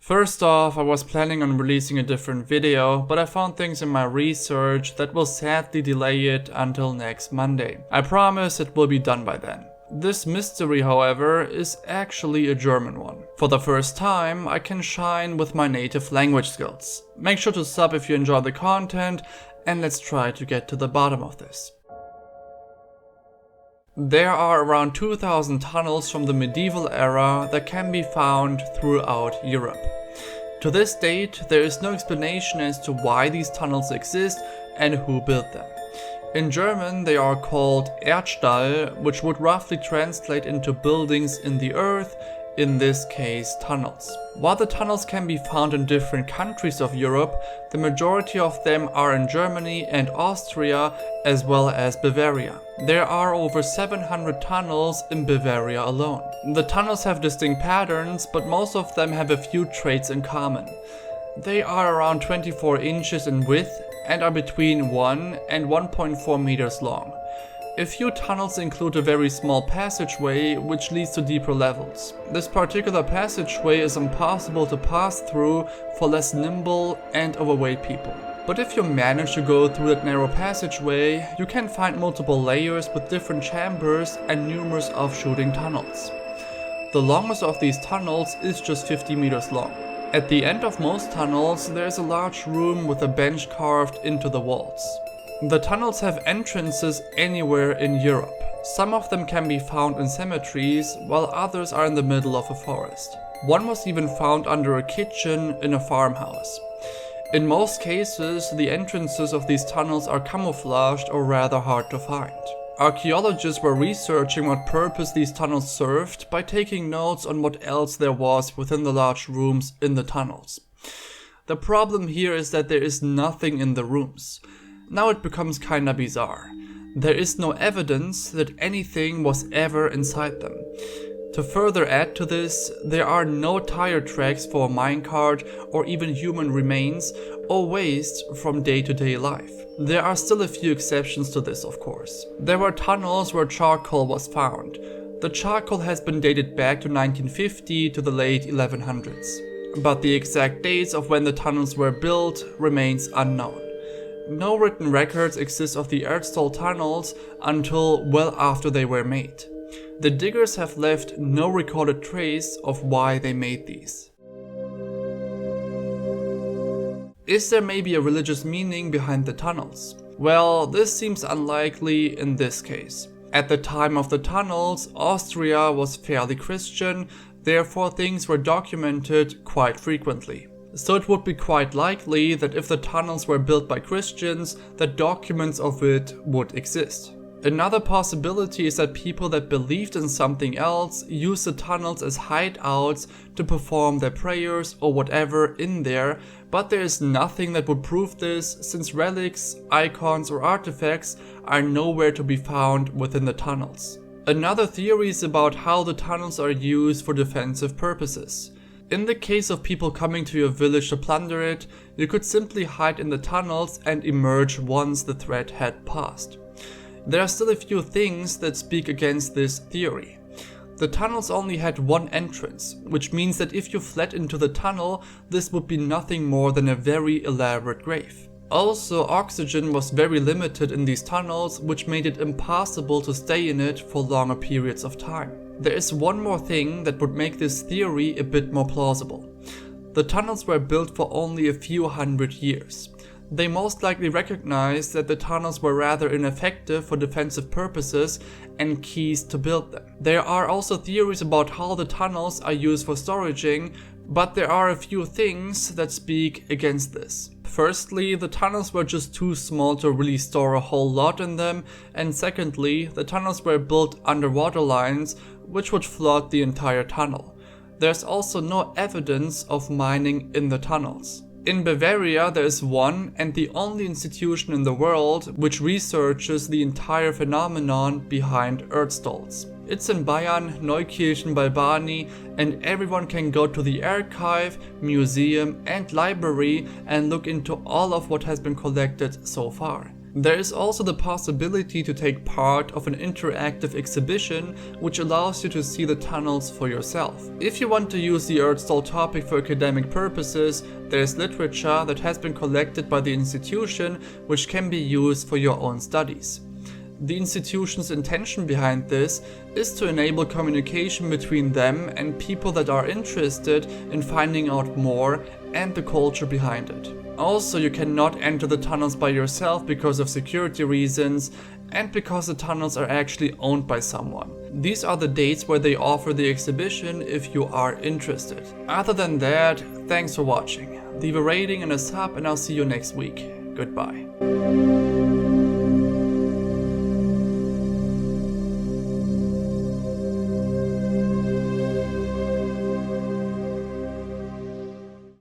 First off, I was planning on releasing a different video, but I found things in my research that will sadly delay it until next Monday. I promise it will be done by then. This mystery, however, is actually a German one. For the first time, I can shine with my native language skills. Make sure to sub if you enjoy the content, and let's try to get to the bottom of this. There are around 2,000 tunnels from the medieval era that can be found throughout Europe. To this date, there is no explanation as to why these tunnels exist and who built them. In German, they are called Erdstall, which would roughly translate into buildings in the earth, in this case tunnels. While the tunnels can be found in different countries of Europe, the majority of them are in Germany and Austria as well as Bavaria. There are over 700 tunnels in Bavaria alone. The tunnels have distinct patterns, but most of them have a few traits in common. They are around 24 inches in width and are between 1 and 1.4 meters long. A few tunnels include a very small passageway which leads to deeper levels. This particular passageway is impossible to pass through for less nimble and overweight people. But if you manage to go through that narrow passageway, you can find multiple layers with different chambers and numerous offshooting tunnels. The longest of these tunnels is just 50 meters long. At the end of most tunnels, there is a large room with a bench carved into the walls. The tunnels have entrances anywhere in Europe. Some of them can be found in cemeteries, while others are in the middle of a forest. One was even found under a kitchen in a farmhouse. In most cases, the entrances of these tunnels are camouflaged or rather hard to find. Archaeologists were researching what purpose these tunnels served by taking notes on what else there was within the large rooms in the tunnels. The problem here is that there is nothing in the rooms. Now it becomes kinda bizarre. There is no evidence that anything was ever inside them. To further add to this, there are no tire tracks for a minecart or even human remains or waste from day-to-day life. There are still a few exceptions to this, of course. There were tunnels where charcoal was found. The charcoal has been dated back to 1950 to the late 1100s. But the exact dates of when the tunnels were built remains unknown. No written records exist of the Erdstall tunnels until well after they were made. The diggers have left no recorded trace of why they made these. Is there maybe a religious meaning behind the tunnels? Well, this seems unlikely in this case. At the time of the tunnels, Austria was fairly Christian, therefore things were documented quite frequently. So it would be quite likely that if the tunnels were built by Christians, that documents of it would exist. Another possibility is that people that believed in something else used the tunnels as hideouts to perform their prayers or whatever in there, but there is nothing that would prove this since relics, icons or artifacts are nowhere to be found within the tunnels. Another theory is about how the tunnels are used for defensive purposes. In the case of people coming to your village to plunder it, you could simply hide in the tunnels and emerge once the threat had passed. There are still a few things that speak against this theory. The tunnels only had one entrance, which means that if you fled into the tunnel, this would be nothing more than a very elaborate grave. Also, oxygen was very limited in these tunnels, which made it impossible to stay in it for longer periods of time. There is one more thing that would make this theory a bit more plausible. The tunnels were built for only a few hundred years. They most likely recognized that the tunnels were rather ineffective for defensive purposes and ceased to build them. There are also theories about how the tunnels are used for storaging, but there are a few things that speak against this. Firstly, the tunnels were just too small to really store a whole lot in them, and secondly, the tunnels were built under water lines, which would flood the entire tunnel. There's also no evidence of mining in the tunnels. In Bavaria, there is one and the only institution in the world which researches the entire phenomenon behind Erdstalls. It's in Bayern, Neukirchen bei Barni, and everyone can go to the archive, museum and library and look into all of what has been collected so far. There is also the possibility to take part of an interactive exhibition which allows you to see the tunnels for yourself. If you want to use the Erdstall topic for academic purposes, there is literature that has been collected by the institution which can be used for your own studies. The institution's intention behind this is to enable communication between them and people that are interested in finding out more and the culture behind it. Also, you cannot enter the tunnels by yourself because of security reasons and because the tunnels are actually owned by someone. These are the dates where they offer the exhibition if you are interested. Other than that, thanks for watching. Leave a rating and a sub and I'll see you next week. Goodbye.